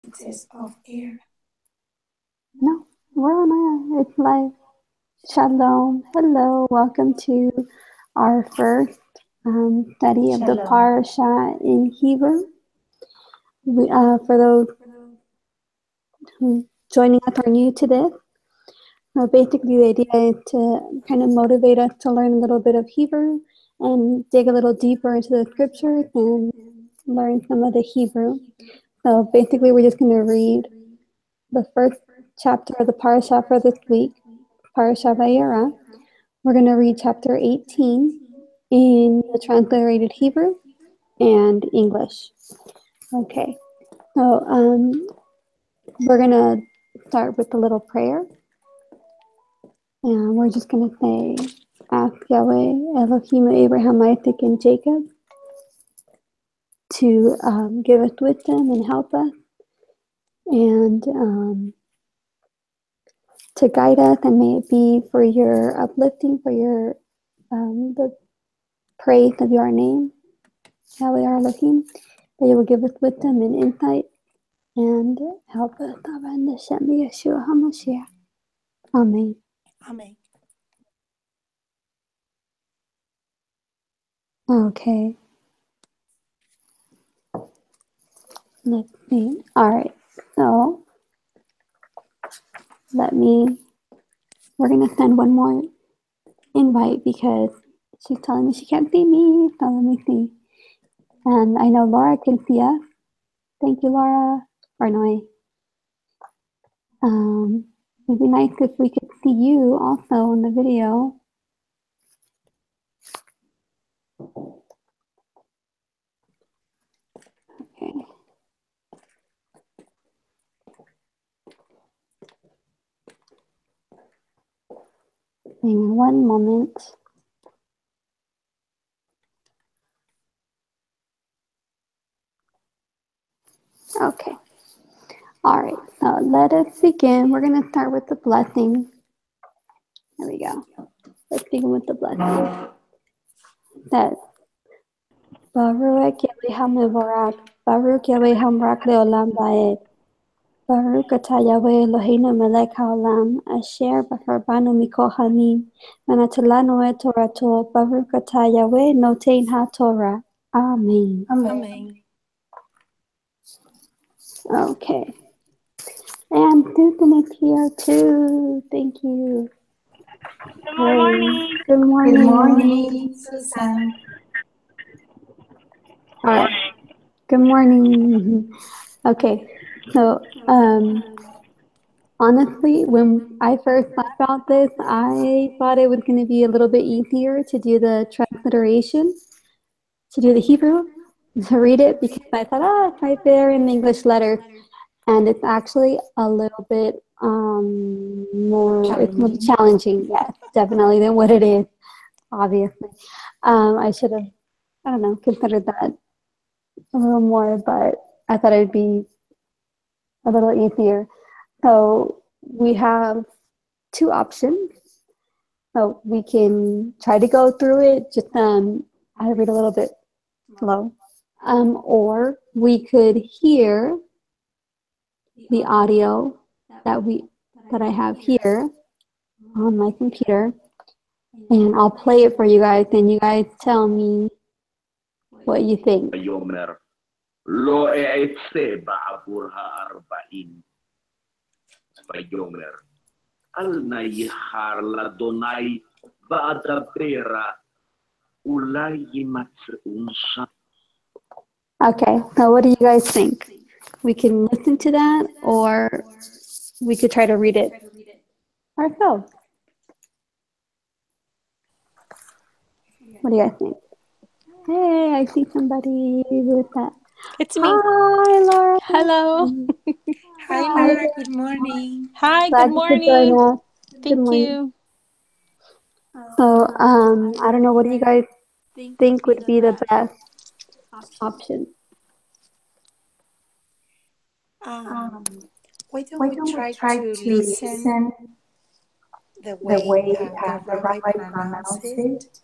It says off air. No, we're on air. It's live. Shalom. Hello. Welcome to our first study of the Parsha in Hebrew. For those who joining us are new to this, basically the idea is to kind of motivate us to learn a little bit of Hebrew and dig a little deeper into the scriptures and learn some of the Hebrew. So basically we're just going to read the first chapter of the Parsha for this week, Parsha Vayeira. We're going to read chapter 18 in the transliterated Hebrew and English. Okay, so we're going to start with a little prayer. And we're just going to say, ask Yahweh, Elohim, Abraham, Isaac, and Jacob to give us wisdom and help us and to guide us, and may it be for your uplifting, for your the praise of your name, Yahweh our Elohim, that you will give us wisdom and insight and help us. In the Shem Yeshua HaMashiach. Amen. Amen. Okay. Let's see. All right. So we're going to send one more invite because she's telling me she can't see me. So let me see. And I know Laura can see us. Thank you, Laura. Or no, it'd be nice if we could see you also in the video. Okay. Hang on one moment. Okay. All right. So let us begin. We're going to start with the blessing. There we go. Let's begin with the blessing. That Baruch Yahweh HaMevorach, Baruch Yahweh HaMevorach Leolam Ba'ed, Baruch Atah Yahweh Eloheinu Melech HaOlam, Asher Bachar Banu Mikol Hamim, V'natalanu et Torato, Baruch Atah Yahweh Noten HaTorah. Amen. Amen. Okay. And Susan is here too. Thank you. Good morning. Good morning. Good morning, Susan. All right. Good morning. Okay. So, honestly, when I first thought about this, I thought it was going to be a little bit easier to do the transliteration, to do the Hebrew, to read it, because I thought, it's right there in the English letters. And it's actually a little bit it's more challenging, yes, definitely, than what it is, obviously. I should have, I don't know, considered that a little more, but I thought it would be a little easier. So we have two options. So we can try to go through it, just I read a little bit slow. Or we could hear the audio that I have here on my computer, and I'll play it for you guys, and you guys tell me what you think. Lo e'etseba abur ha'arba'in. Vayomer. Al nayihar ladonai ba'adabera ulay yimatzeunsa. Okay, so what do you guys think? We can listen to that, or we could try to read it ourselves. What do you guys think? Hey, I see somebody with that. It's me. Hi, Laura. Hello. Hi, Laura. Good morning. Hi, Glad good you could join morning. us. Thank morning. you. So, I don't know, what do you guys think would be the best option? Why don't we try to listen the way the rabbi pronounced it?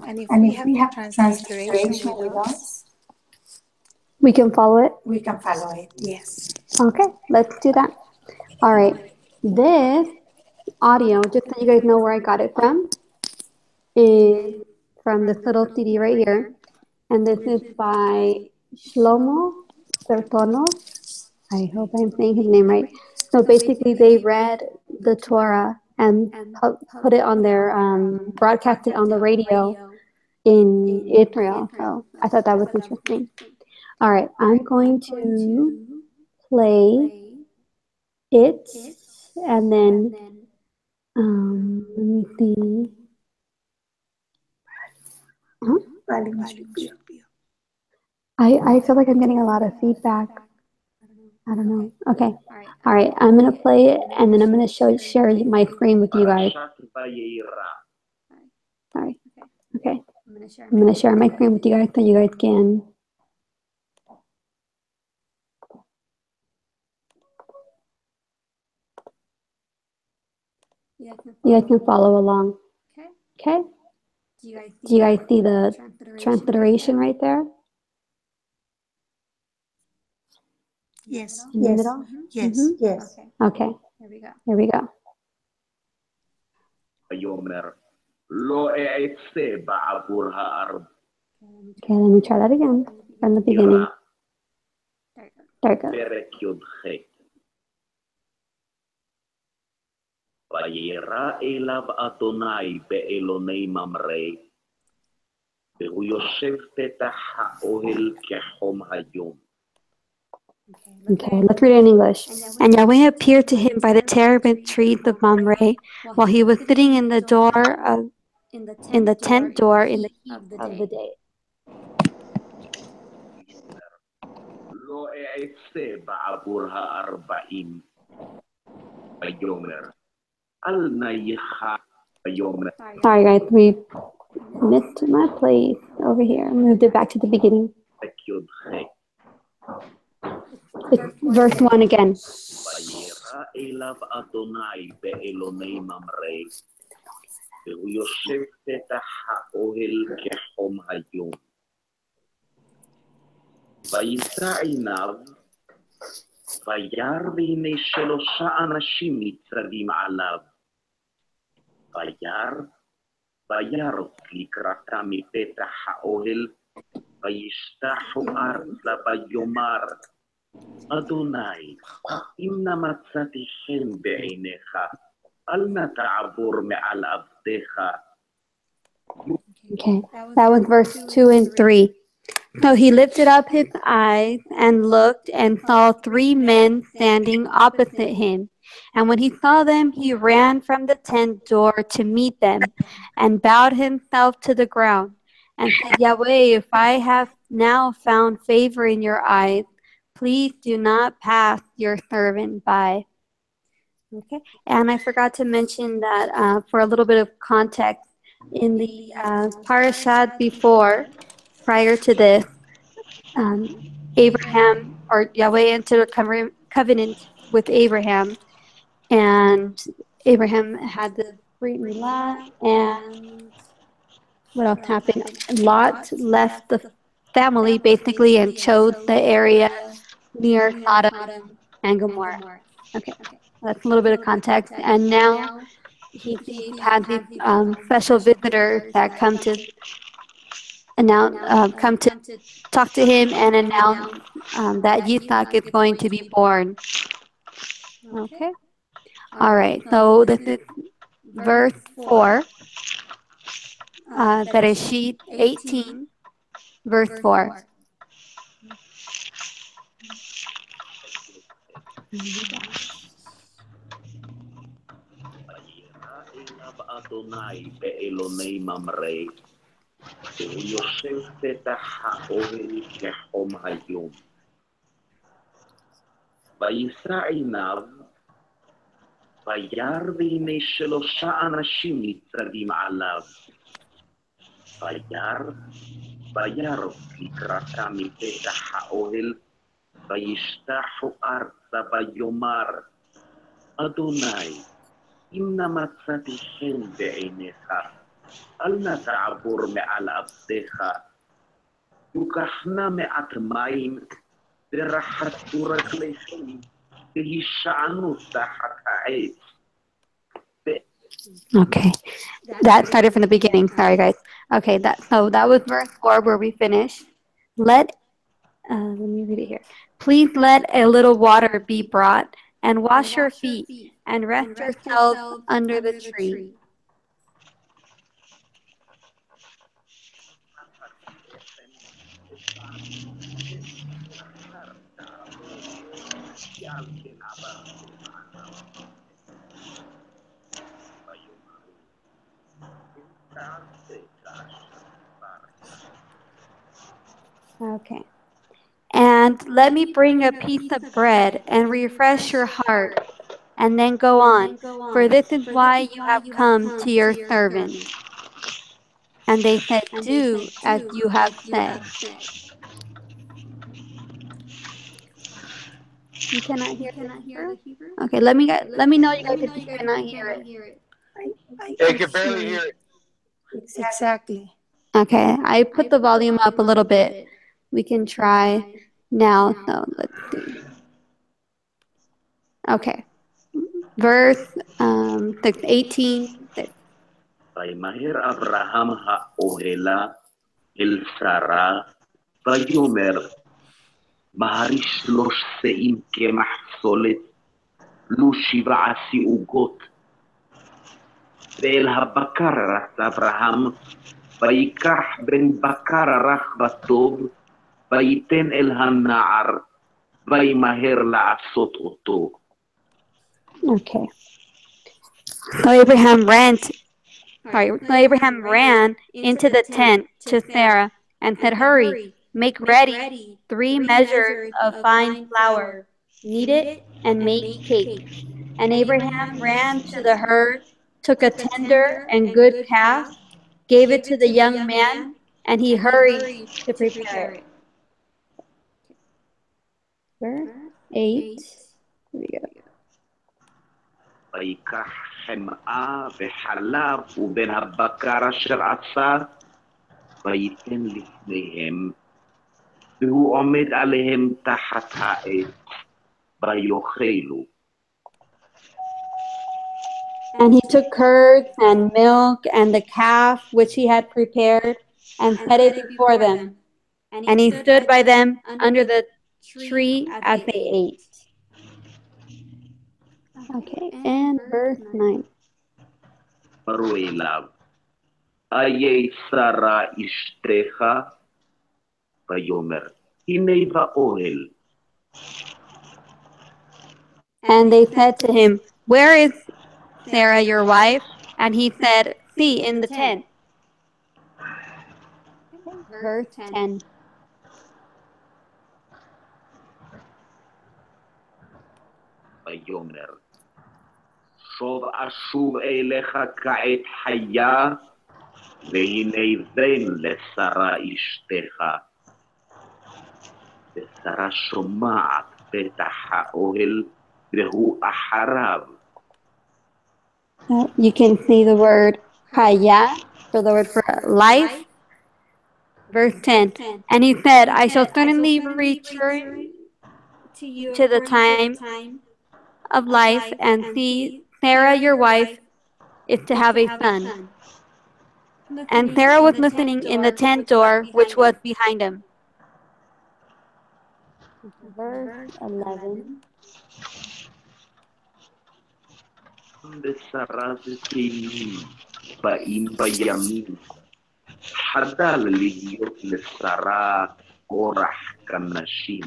And if we have the transliteration with us, We can follow it? We can follow it, yes. Okay, let's do that. All right. This audio, just so you guys know where I got it from, is from this little CD right here. And this is by Shlomo Sertonov. I hope I'm saying his name right. So basically, they read the Torah and put it on their, broadcast it on the radio in Israel. So I thought that was interesting. All right, I'm going to play it, and then let me see. I feel like I'm getting a lot of feedback. I don't know. Okay. All right. I'm gonna play it, and then I'm gonna share my screen with you guys. Parsha Vayeira. Sorry. Okay. I'm gonna share my screen with you guys so you guys can. You guys can follow along. Okay. Do you guys see the transliteration right there? Yes. In the middle? Yes. Yes. Okay. Here we go. ויאמר לא אעשה בעבור הארץ. Okay, let me try that again from the beginning. There it goes. פרק י"ח. וירא אליו אדוני באלוני ממרא, והוא יושב פתח האוהל כחום היום. Okay, let's read it in English. And Yahweh appeared to him by the terebinth trees of Mamre, while he was sitting in the tent door in the heat of the day. לא אעשה בעבור הארבעים. ויאמר אל נא יחת. ויאמר. Sorry guys, we missed my place over here. I moved it back to the beginning. פרק י"ח. It's verse 1 again. וירא אליו אדוני באלוני ממרא, והוא יושב פתח האוהל כחום היום. וישא עיניו, וירא והנה 3 אנשים ניצבים עליו. וירוץ לקראתם מפתח האוהל, וישתחו ארצה ויאמר, אדוני, אם נא מצאתי חן בעיניך, אל נא תעבור מעל עבדיך. Okay, that was verse 2 and 3. So he lifted up his eyes and looked and saw 3 men standing opposite him. And when he saw them, he ran from the tent door to meet them and bowed himself to the ground and said, Yahweh, if I have now found favor in your eyes, please do not pass your servant by. Okay, and I forgot to mention that for a little bit of context, in the Parashat before, prior to this, Abraham, or Yahweh, entered a covenant with Abraham, and Abraham had the Brit Milah, and what else happened? Lot left the family basically and chose the area near Sodom and Gomorrah. Okay, that's a little bit of context. And now he has these special visitors that come to talk to him and announce that Yitzhak is going to be born. Okay. All right. So this is verse 4. Beresheet 18, verse 4. וירא אליו אדוני באלוני ממרא, והוא יושב פתח האוהל כחום היום. וישא עיניו, וירא והנה 3 אנשים ניצבים עליו. וירוץ לקראתם מפתח האוהל, וישתחו ארצה ויאמר, אדוני, אם נא מצאתי חן בעיניך, אל נא תעבור מעל עבדיך. תוקחנה מעט מים ורחצו רגליכם והישענו תחת העץ. Okay, that started from the beginning. Sorry, guys. Okay, that was verse 4 where we finished. Let me read it here. Please let a little water be brought and wash your feet and rest yourselves under the tree. Okay. And let me bring a piece of bread and refresh your heart, and then go on, for this is why you have come to your servant. And they said, do as you have said. You cannot hear the Hebrew? Okay, let me know you guys if you cannot hear it. I can barely hear it. Exactly. Okay, I put the volume up a little bit. We can try now. So let's see. Okay, verse 18. וימהר אברהם האוהלה אל שרה, ויאמר, מהרי 3 שאים קמח סולת, לו 7 עוגות. ואל הבקר רץ אברהם, ויקח בן בקר רך וטוב, ויתן אל הנער, וימהר לעשות אותו. Okay. So Abraham ran into the tent to Sarah and said, hurry, make ready 3 measures of fine flour, knead it, and make cakes. And Abraham ran to the herd, took a tender and good calf, gave it to the young man, and he hurried to prepare it. Verse 8. Here we go. ויקח חמאה וחלב ובין הבקר אשר עשה, ויתן לפניהם, והוא עומד עליהם תחת העץ, ויאכלו. And he took curds and milk and the calf which he had prepared and set it before them. And he stood by them under the tree as they ate. Okay, and verse 9. אמרו אליו, איה שרה אשתך? ויאמר, הנה באוהל. And they said to him, where is Sarah your wife? And he said, see, in the tent. Verse 10. ויאמר, שוב אשוב אליך כעת חיה, והנה בן לשרה אשתך. ושרה שומעת פתח האוהל, והוא אחריו. You can see the word Chaya, so the word for life. Verse 10. And he said, I shall certainly return to the time of life, and see, Sarah your wife is to have a son. And Sarah was listening in the tent door, which was behind him. Verse 11. בשרה זקנים באים בימים, חדל להיות לשרה אורח כנשים.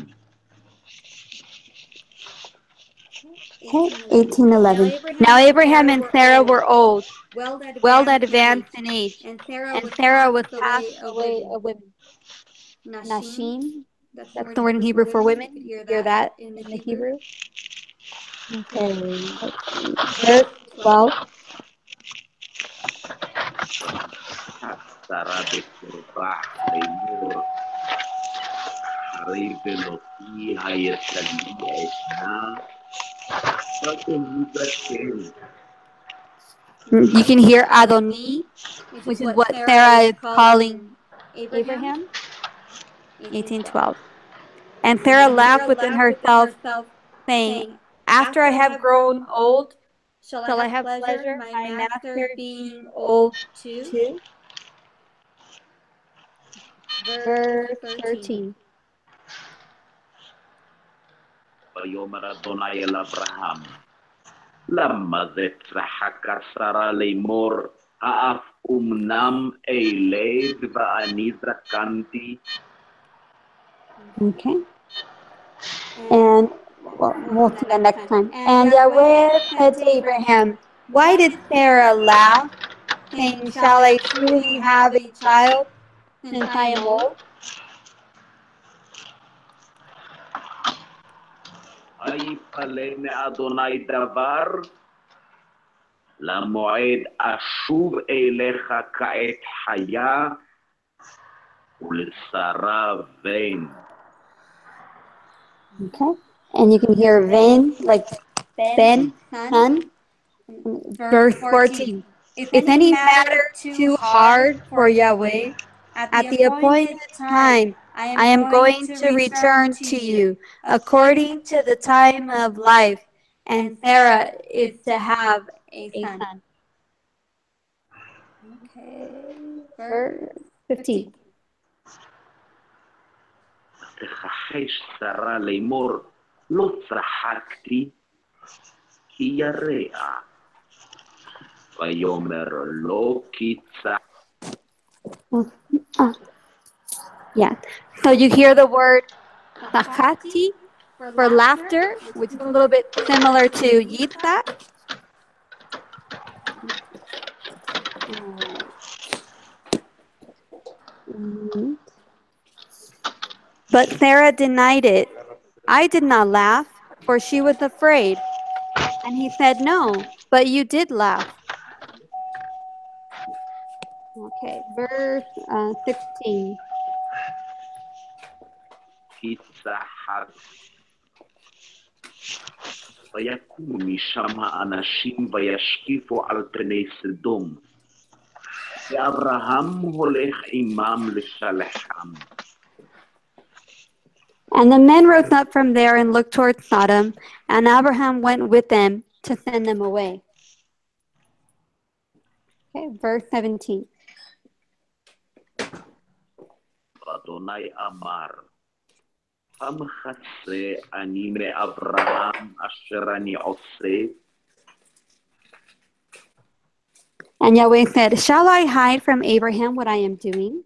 Okay, 18:11. Now Abraham and Sarah were old, well advanced in age, and Sarah was passed away of women. Nashim, that's the word in Hebrew for women. You hear that in the Hebrew? Okay, verse 12. שרה בקרבה לאמור, הרי בלותי הישלי עדנה, You can hear Adoni, which is what Sarah is calling Abraham. 18:12. And Sarah laughed within herself, saying, "After I have grown old, shall I have pleasure, my master being old too?" Verse 13. ויאמר אדוני אל אברהם, למה זה צחקה שרה לאמור, האף אמנם אלד ואני זקנתי? Okay. And we'll see that next time. And Yahweh said to Abraham, "Why did Sarah laugh, saying, 'Shall I truly have a child since I am old?'" היפלא מאדוני דבר, למועד אשוב אליך כעת חיה, ולשרה בן. Okay. And you can hear "ven" like Ben, son. Verse 14. Is any matter too hard for Yahweh? At the appointed time, I am going to return to you according to the time of life, and Sarah is to have a son. Okay. Verse 15. תכחש שרה לאמור, לא צחקתי, כי יראה. ויאמר לא כי Yeah. So you hear the word "sachati" for laughter, which is a little bit similar to yitzhak. But Sarah denied it. "I did not laugh, for she was afraid." And he said, "No, but you did laugh." Okay, verse 16. כי צחק. ויקומו משם האנשים וישקיפו על פני סדום. ואברהם הולך עמם לשלחם. And the men rose up from there and looked toward Sodom, and Abraham went with them to send them away. Okay, verse 17. אדוני אמר, המחסה אני מאברהם אשר אני עושה? And Yahweh said, "Shall I hide from Abraham what I am doing?"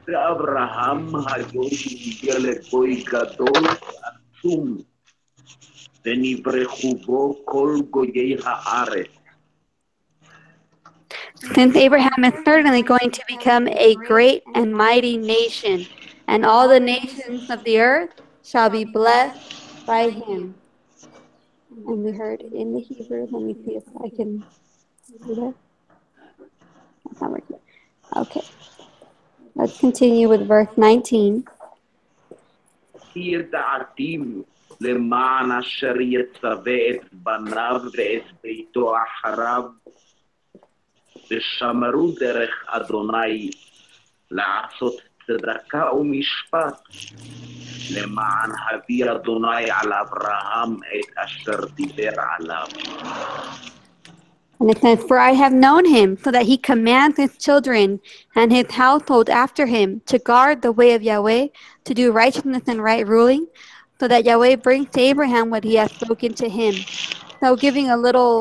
ואברהם היו ילד גוי גדול ועצום, ונברכו בו כל גויי הארץ. Since Abraham is certainly going to become a great and mighty nation, and all the nations of the earth shall be blessed by him. And we heard in the Hebrew, let me see if I can do that. That's not working. Okay. Let's continue with verse 19. כי ידעתיו למען אשר יצווה את בניו ואת ביתו אחריו, ושמרו דרך אדוני לעשות צדקה ומשפט, למען הביא אדוני על אברהם את אשר דיבר עליו. And it says, "For I have known him, so that he commands his children and his household after him to guard the way of Yahweh, to do righteousness and right ruling, so that Yahweh brings to Abraham what he has spoken to him." So giving a little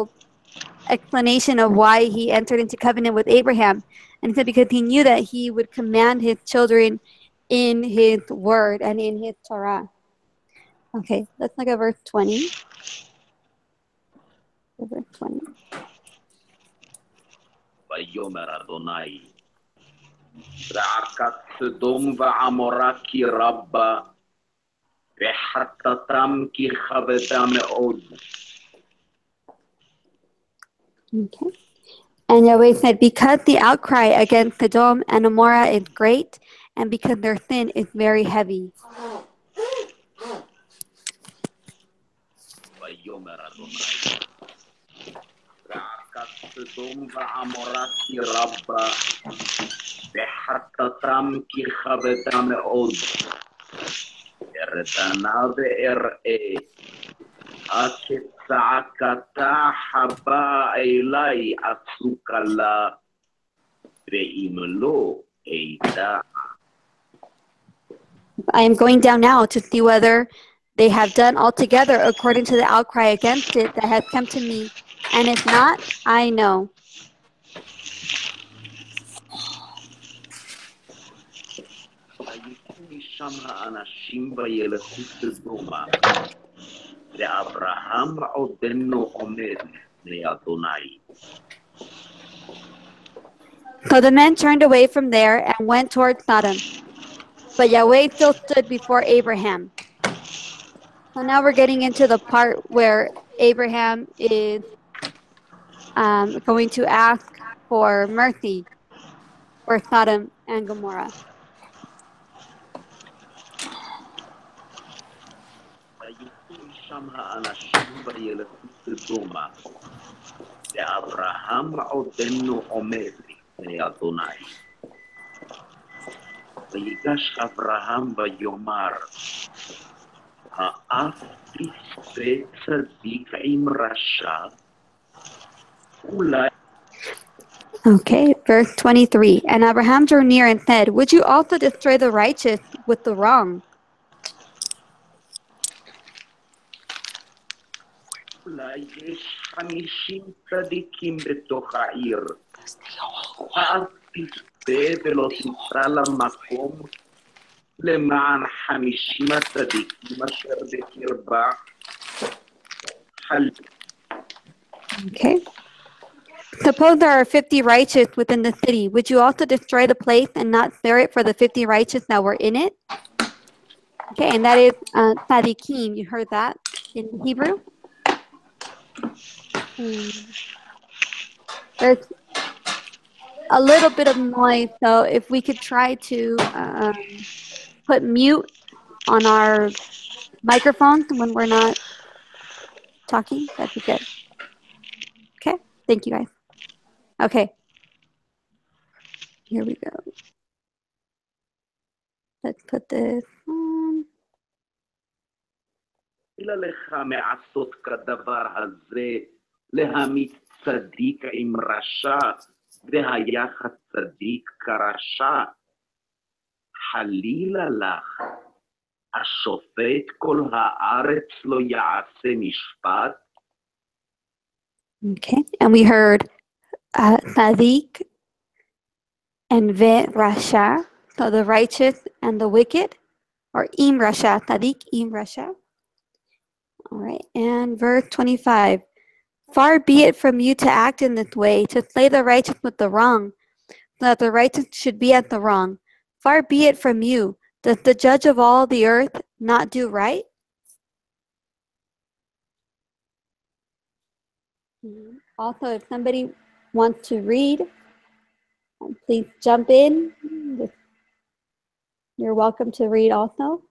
explanation of why he entered into covenant with Abraham. And he said because he knew that he would command his children in his word and in his Torah. Okay, let's look at verse 20. Verse 20. ויאמר אדוני, זעקת סדום ועמורה כי רבה, וחטאתם כי כבדה מאוד. Okay. And Yahweh said, because the outcry against Sodom and Amorah is great, and because their sin is very heavy. ויאמר אדוני, זעקת סדום ועמורה רבה, וחטאתם כי כבדה מאוד. ארדנה ואראה, כצעקתה הבאה אליי עסוקה לה, ואם לא אדע. I am going down now to see whether they have done altogether according to the outcry against it that has come to me, and if not, I know. ויצאו משם האנשים וילכו סדומה, ואברהם עודנו עומד לפני אדוני. So the men turned away from there and went toward Sodom. But Yahweh still stood before Abraham. So now we're getting into the part where Abraham is going to ask for mercy for Sodom and Gomorrah. ויצאו משם האנשים וילכו סדומה, ואברהם עודנו עומד לפני אדוני. ויגש אברהם ויאמר, האף תספה צדיק עם רשע, אולי. Okay, verse 23. And Abraham drew near and said, would you also destroy the righteous with the wrong? אולי יש 50 צדיקים בתוך העיר. האף תספה ולא תמצא למקום למען 50 הצדיקים אשר בקרבה. Okay. Suppose there are 50 righteous within the city. Would you also destroy the place and not spare it for the 50 righteous that were in it? Okay, and that is tzadikim. You heard that in Hebrew? There's a little bit of noise, so if we could try to put mute on our microphones when we're not talking, that'd be good. Okay, thank you guys. Okay, here we go. Let's put this on. אלא לך מעשות כדבר הזה, להמית צדיק עם רשע, והיחס צדיק כרשע. חלילה לך, השופט כל הארץ לא יעשה משפט. Okay, and we heard Tzadik and Ve Rasha, so the righteous and the wicked, or Im Rasha, Tzadik Im Rasha. All right, and verse 25. Far be it from you to act in this way, to slay the righteous with the wrong, so that the righteous should be at the wrong. Far be it from you. Does the judge of all the earth not do right? Also, if somebody wants to read, please jump in. You're welcome to read also.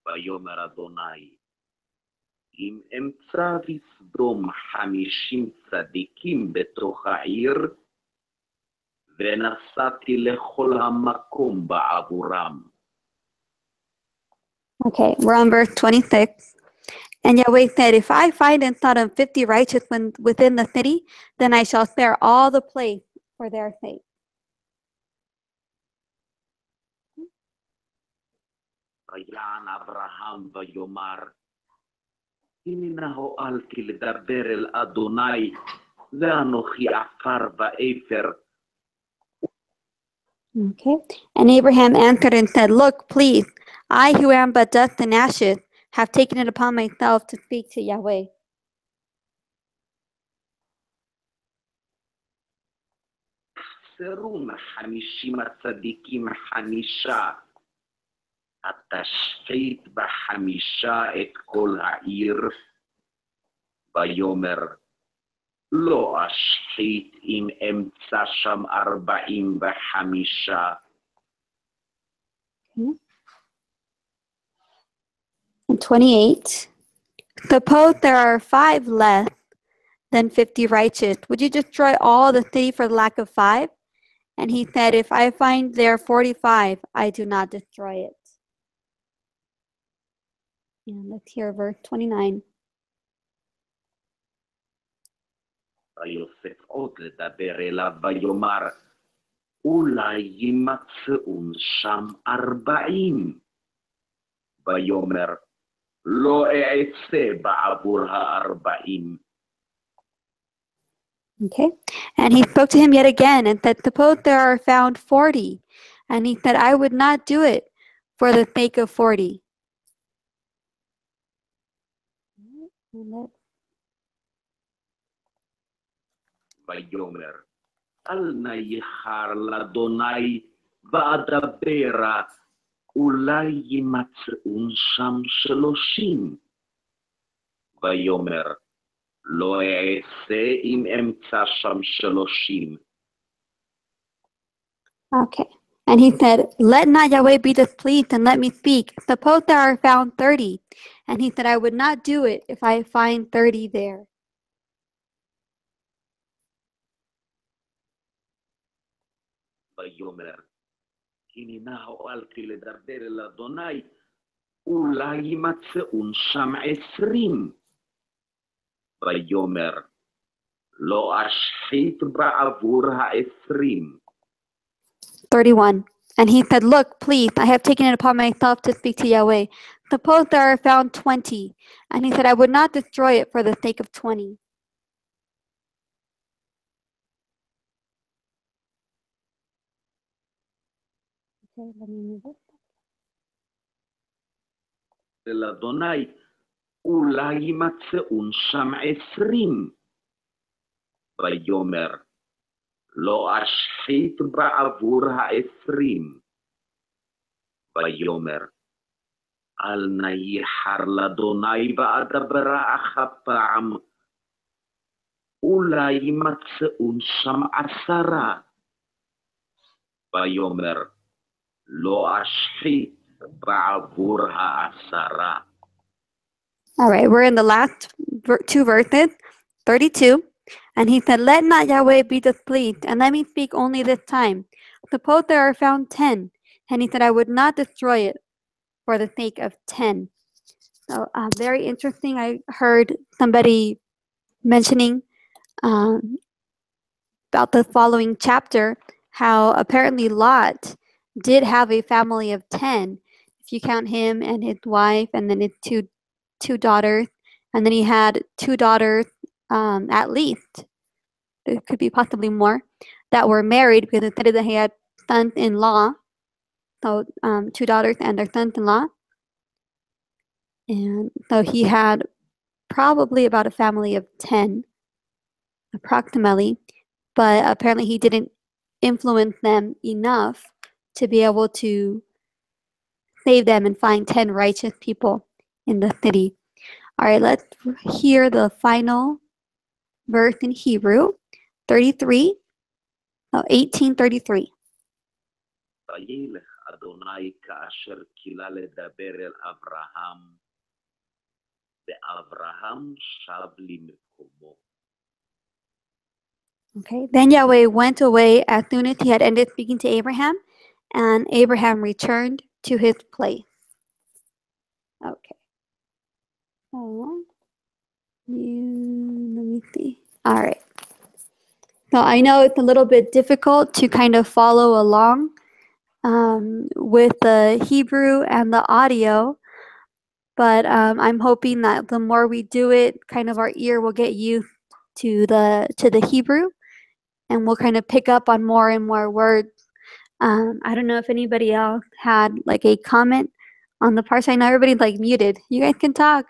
ויאמר אדוני, אם אמצא בסדום 50 צדיקים בתוך העיר, ונסעתי לכל המקום בעבורם. Okay, we're on verse 26. And Yahweh said, if I find in Sodom 50 righteous within the city, then I shall spare all the place for their sake. ויען אברהם ויאמר, הנה הואלתי לדבר אל אדוני, ואנוכי עפר ואפר. Okay, and Abraham answered and said, look, please, I who am but dust and ashes, have taken it upon myself to speak to Yahweh. חסרון 50 הצדיקים 5, התשחית ב5 את כל העיר, ויאמר, לא אשחית אם אמצא שם 45. And 28, suppose there are 5 less, then 50 righteous. Would you destroy all the city for the lack of 5? And he said, if I find there 45, I do not destroy it. And let's hear verse 29. ויוסף עוד לדבר אליו ויאמר, אולי יימצאון שם 40. ויאמר, לא אעשה בעבור 40. Okay. And he spoke to him yet again and said, suppose there are found 40. And he said, I would not do it for the sake of 40. ויאמר, אל נא יחר לאדוני ואדברה, אולי יימצאון שם 30. ויאמר, לא אעשה אם אמצא שם 30. Okay. And he said, let not Yahweh be displeased and let me speak. Suppose there are found 30. And he said, I would not do it if I find 30 there. ויאמר, הנה הואלתי לדבר אל אדוני, אולי יימצאון שם 20. ויאמר, לא אשחית בעבור 20. 31. And he said, look, please, I have taken it upon myself to speak to Yahweh. Suppose there are found 20. And he said, I would not destroy it for the sake of 20. Okay, let me move it. אל אדוני, אולי יימצאון שם 20. ויאמר, לא אשחית בעבור 20. ויאמר, אל נא יחר לאדוני ואדברה אך הפעם, אולי יימצאון שם 10. ויאמר, לא אשחית בעבור 10. All right, we're in the last two verses, 32. And he said, let not Yahweh be displeased, and let me speak only this time. Suppose there are found 10. And he said, I would not destroy it for the sake of 10. So very interesting. I heard somebody mentioning about the following chapter, how apparently Lot did have a family of 10. If you count him and his wife, and then his two daughters, and then he had 2 daughters at least. There could be possibly more that were married, because it said that he had sons-in-law, so 2 daughters and their sons-in-law. And so he had probably about a family of 10, approximately, but apparently he didn't influence them enough to be able to save them and find 10 righteous people in the city. All right, let's hear the final verse in Hebrew, 18:33. וילך אדוני כאשר קילה לדבר אל אברהם, ואברהם שב למקומו. Okay, then Yahweh went away as soon as he had ended speaking to Abraham, and Abraham returned to his place. Okay. So, let me see. All right. So I know it's a little bit difficult to kind of follow along with the Hebrew and the audio, but I'm hoping that the more we do it, kind of our ear will get used to the Hebrew, and we'll kind of pick up on more and more words. I don't know if anybody else had like a comment on the Parsha. I know everybody's like muted. You guys can talk.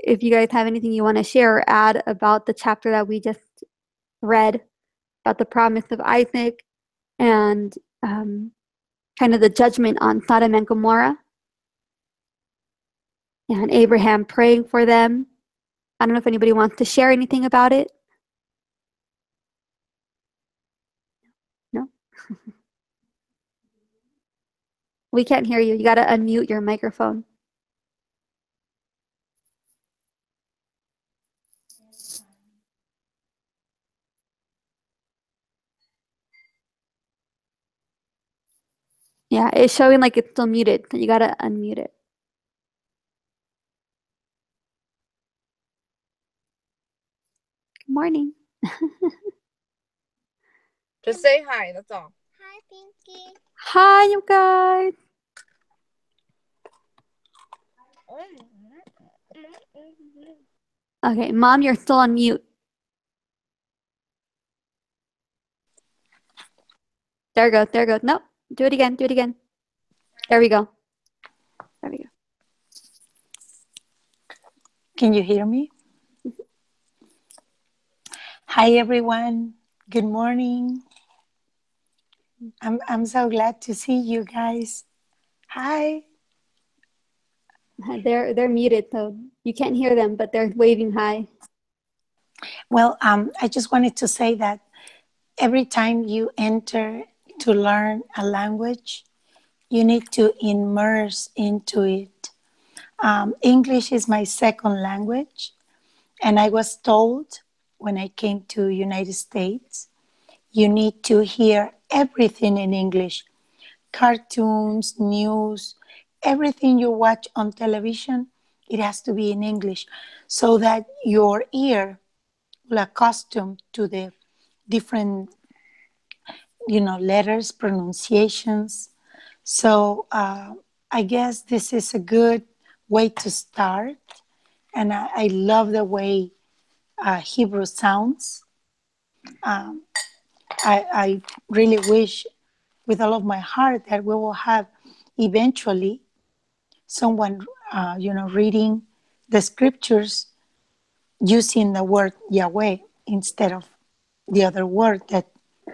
If you guys have anything you want to share or add about the chapter that we just read, about the promise of Isaac and kind of the judgment on Sodom and Gomorrah, and Abraham praying for them. I don't know if anybody wants to share anything about it. No? We can't hear you. You got to unmute your microphone. Yeah, it's showing like it's still muted. You gotta unmute it. Good morning. Just say hi, that's all. Hi, Pinky. Hi, you guys. Okay, Mom, you're still on mute. There we go. There we go. No, do it again. Do it again. There we go. There we go. Can you hear me? Hi, everyone. Good morning. I'm so glad to see you guys. Hi. They're muted, so you can't hear them, but they're waving hi. Well, I just wanted to say that every time you enter to learn a language, you need to immerse into it. English is my second language, and I was told when I came to United States, you need to hear everything in English. Cartoons, news, everything you watch on television, it has to be in English so that your ear will accustom to the different, letters, pronunciations. So I guess this is a good way to start. And I love the way Hebrew sounds. I really wish with all of my heart that we will have eventually someone, reading the scriptures using the word Yahweh instead of the other word that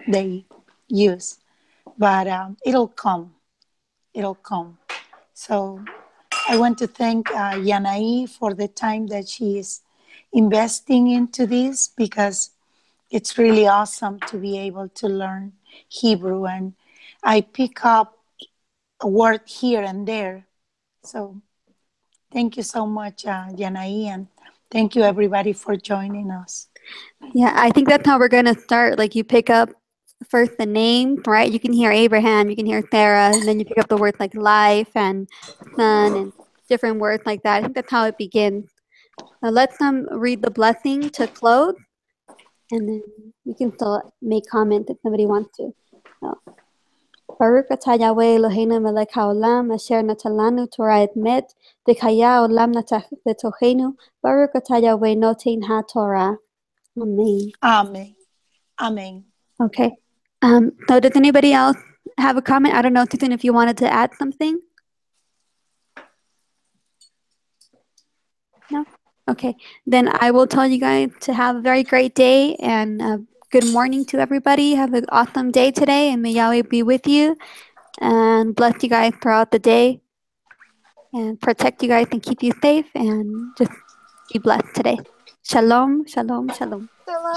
they use. But it'll come. It'll come. So I want to thank Yanai for the time that she is investing into this, because it's really awesome to be able to learn Hebrew. And I pick up a word here and there. So thank you so much, Yanai, and thank you everybody for joining us. Yeah, I think that's how we're gonna start. Like you pick up first the name, right? You can hear Abraham, you can hear Sarah, and then you pick up the words like life and son and different words like that. I think that's how it begins. Now let them read the blessing to close, and then you can still make comments if somebody wants to. So, Baruch atah Yahweh Eloheinu melech haolam asher natalanu Torah et met v'chaya olam natochenu. Baruch atah Yahweh noten ha-Torah. Amen. Amen. Amen. Okay. So does anybody else have a comment? I don't know, Tiffany, if you wanted to add something? No? Okay. Then I will tell you guys to have a very great day and good morning to everybody. Have an awesome day today, and may Yahweh be with you and bless you guys throughout the day and protect you guys and keep you safe and just be blessed today. Shalom, shalom, shalom.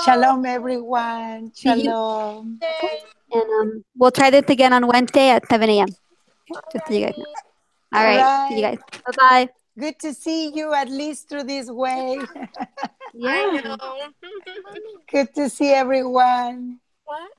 Shalom, everyone. See you. Shalom. Okay. And we'll try this again on Wednesday at 7 a.m. Okay, just so you guys know. All right. See you guys. Bye-bye. Good to see you at least through this way. Yeah. I know. Good to see everyone. What?